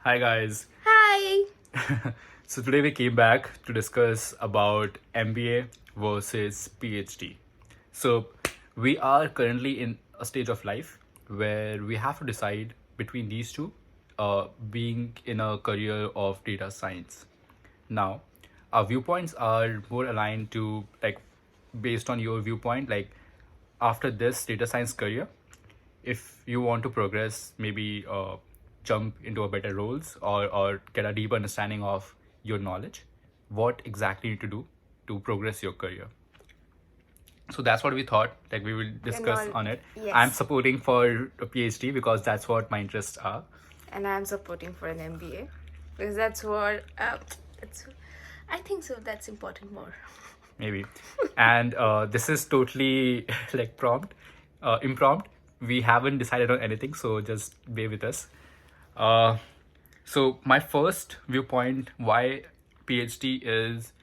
Hi guys. Hi. So today we came back to discuss about MBA versus PhD. So we are currently in a stage of life where we have to decide between these two, being in a career of data science. Now, our viewpoints are more aligned to like based on your viewpoint, like after this data science career, if you want to progress, maybe jump into a better roles or get a deeper understanding of your knowledge, what exactly you need to do to progress your career. So that's what we thought, like we will And discuss all, on it. I'm yes. supporting for a PhD because that's what my interests are. And I'm supporting for an MBA because that's what it's. I think so. That's important more. Maybe. And this is totally like impromptu. We haven't decided on anything, so just bear with us. Uh, so my first viewpoint why PhD is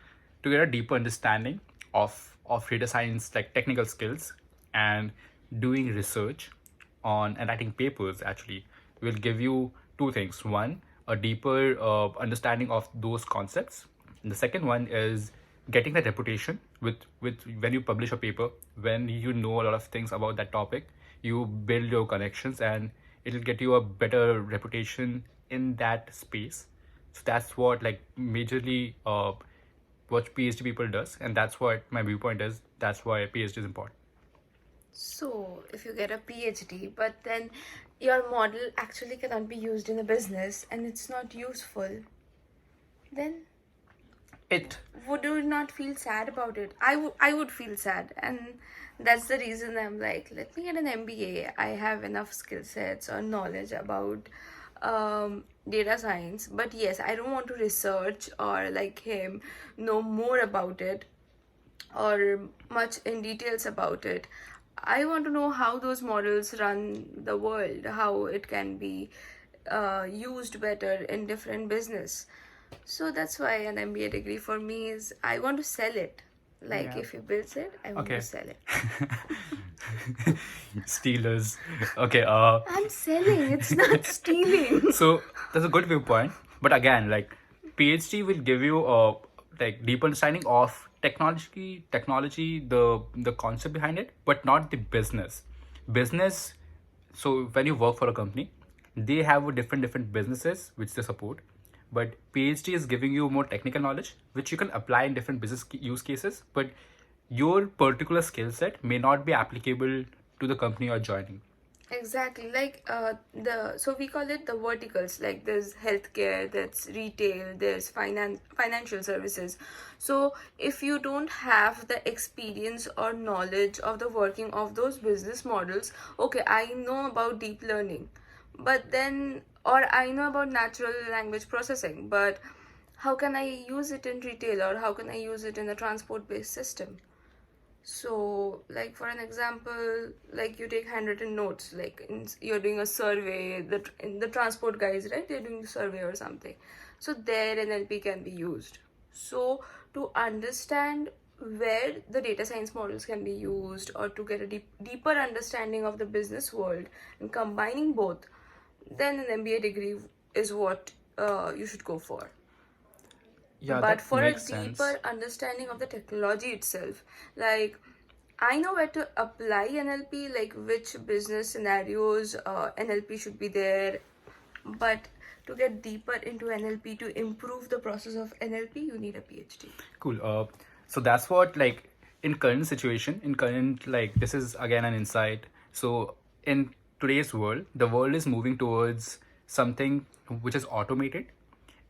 to get a deeper understanding of data science, like technical skills, and doing research on and writing papers actually will give you two things. One, a deeper understanding of those concepts. And the second one is getting that reputation with when you publish a paper, when you know a lot of things about that topic, you build your connections and it'll get you a better reputation in that space. So that's what like majorly what PhD people does, and that's what my viewpoint is. That's why PhD is important. So, if you get a PhD, but then your model actually cannot be used in a business and it's not useful, then It would you not feel sad about it? I would feel sad, and that's the reason I'm like, let me get an MBA. I have enough skill sets or knowledge about data science, but yes, I don't want to research or like him know more about it or much in details about it. I want to know how those models run the world, how it can be used better in different business. So that's why an MBA degree for me is I want to sell it. Like yeah. if you build it, I want to Okay. sell it. Steelers. Okay. I'm selling, it's not stealing. So that's a good viewpoint. But again, like PhD will give you a like deep understanding of technology, the concept behind it, but not the business. Business. So when you work for a company, they have a different businesses which they support. But PhD is giving you more technical knowledge, which you can apply in different use cases. But your particular skill set may not be applicable to the company you're joining. Exactly. Like the so we call it the verticals. Like there's healthcare, there's retail, there's financial services. So if you don't have the experience or knowledge of the working of those business models, okay, I know about deep learning, but then or I know about natural language processing, but how can I use it in retail or how can I use it in a transport based system? So, like for an example, like you take handwritten notes, like you're doing a survey, in the transport guys, right? They're doing the survey or something. So there NLP can be used. So to understand where the data science models can be used, or to get a deeper understanding of the business world and combining both, then an MBA degree is what you should go for. Yeah, But that for a makes sense. deeper understanding of the technology itself, like I know where to apply NLP, like which business scenarios NLP should be there, but to get deeper into NLP, to improve the process of NLP, you need a PhD. Cool. So that's what like in current situation, in current like this is again an insight. So in today's world, the world is moving towards something which is automated,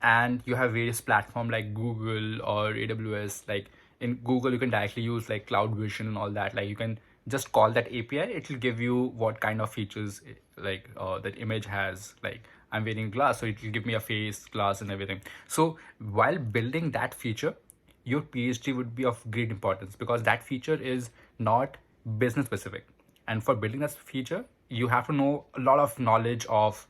and you have various platform like Google or AWS. Like in Google, you can directly use like Cloud Vision and all that. Like you can just call that API. It will give you what kind of features like that image has. Like I'm wearing glass, so it will give me a face, glass, and everything. So while building that feature, your PhD would be of great importance because that feature is not business specific. And for building that feature, you have to know a lot of knowledge of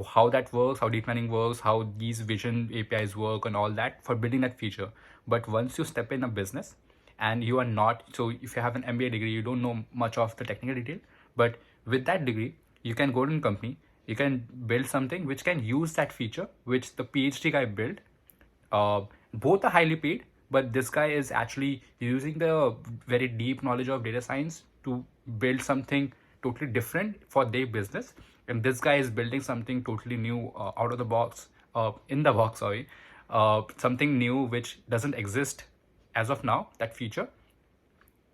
how that works, how deep learning works, how these vision APIs work, and all that for building that feature. But once you step in a business and you are not, so if you have an MBA degree, you don't know much of the technical detail, but with that degree, you can go to a company You can build something which can use that feature which the PhD guy built. Both are highly paid, but this guy is actually using the very deep knowledge of data science to build something totally different for their business. And this guy is building something totally new, out of the box, in the box, sorry, something new which doesn't exist as of now, that feature,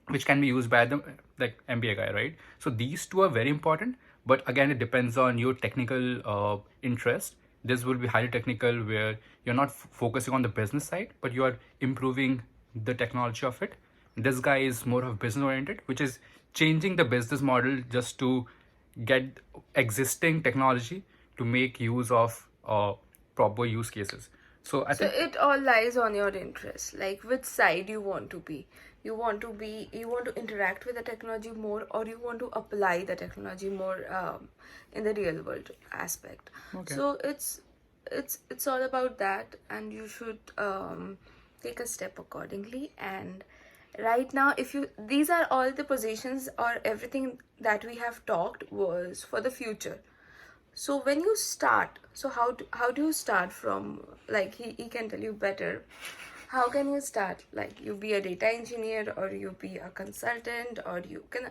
which can be used by the like MBA guy, right? So these two are very important, but again, it depends on your technical interest. This will be highly technical, where you're not focusing on the business side, but you are improving the technology of it. This guy is more of business oriented, which is changing the business model just to get existing technology to make use of proper use cases. So I So think, it all lies on your interest, like which side you want to be. You want to interact with the technology more, or you want to apply the technology more in the real world aspect. okay. So it's all about that, and you should take a step accordingly. And right now, if you these are all the positions or everything that we have talked was for the future. So when you start, so how do you start from, like he can tell you better. How can you start? Like you be a data engineer, or you be a consultant, or you can,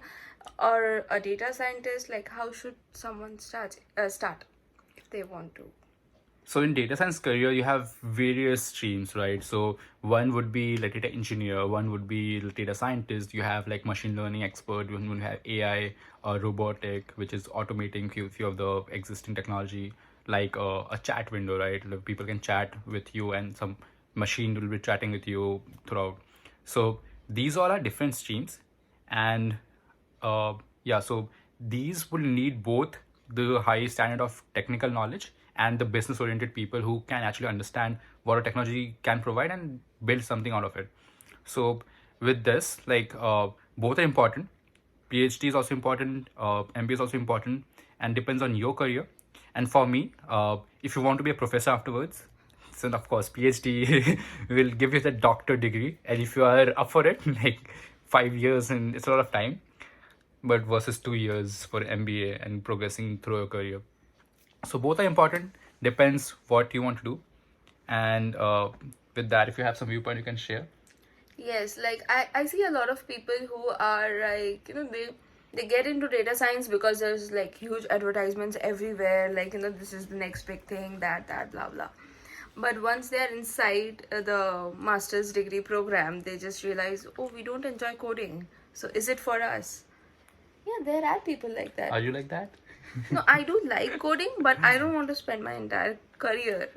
or a data scientist. Like how should someone start if they want to? So in data science career, you have various streams, right? So one would be like data engineer, one would be data scientist. You have like machine learning expert, one would have AI, robotic, which is automating few of the existing technology, like a chat window, right? Like people can chat with you, and some machine will be chatting with you throughout. So these all are different streams, and yeah, so these will need both the high standard of technical knowledge and the business oriented people who can actually understand what a technology can provide and build something out of it. So with this, like, both are important. PhD is also important, MBA is also important, and depends on your career. And for me, if you want to be a professor afterwards, so of course PhD will give you the doctor degree, and if you are up for it, like 5 years, and it's a lot of time, but versus 2 years for MBA and progressing through your career. So both are important. Depends what you want to do, and with that, if you have some viewpoint, you can share. Yes, like I see a lot of people who are like, they get into data science because there's like huge advertisements everywhere, like, this is the next big thing, that blah blah. But once they're inside the master's degree program, they just realize, oh, we don't enjoy coding. So is it for us? Yeah, there are people like that. Are you like that? No, I do like coding, but I don't want to spend my entire career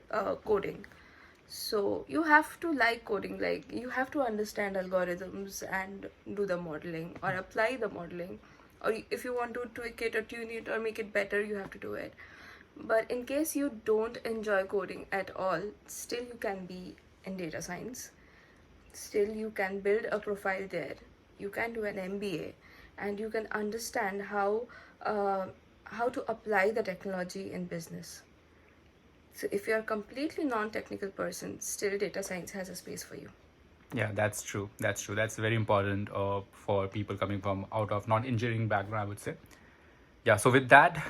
coding. So you have to like coding, like you have to understand algorithms and do the modeling or apply the modeling. Or if you want to tweak it or tune it or make it better, you have to do it. But in case you don't enjoy coding at all, still you can be in data science. Still you can build a profile there. You can do an MBA, and you can understand uh, how to apply the technology in business. So if you're a completely non-technical person, still data science has a space for you. Yeah, that's true. That's true. That's very important for people coming from out of non-engineering background, I would say. Yeah. So with that,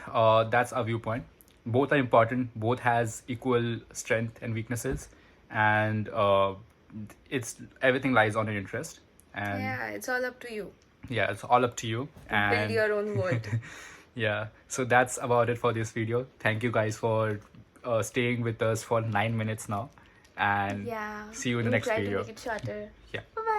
that's our viewpoint. Both are important. Both has equal strength and weaknesses, and it's everything lies on your interest. And Yeah, it's all up to you yeah, it's all up to you. to build And your own world. yeah, so that's about it for this video. Thank you guys for staying with us for 9 minutes now, and Yeah, see you in the we'll next try to video. make it shorter. Yeah.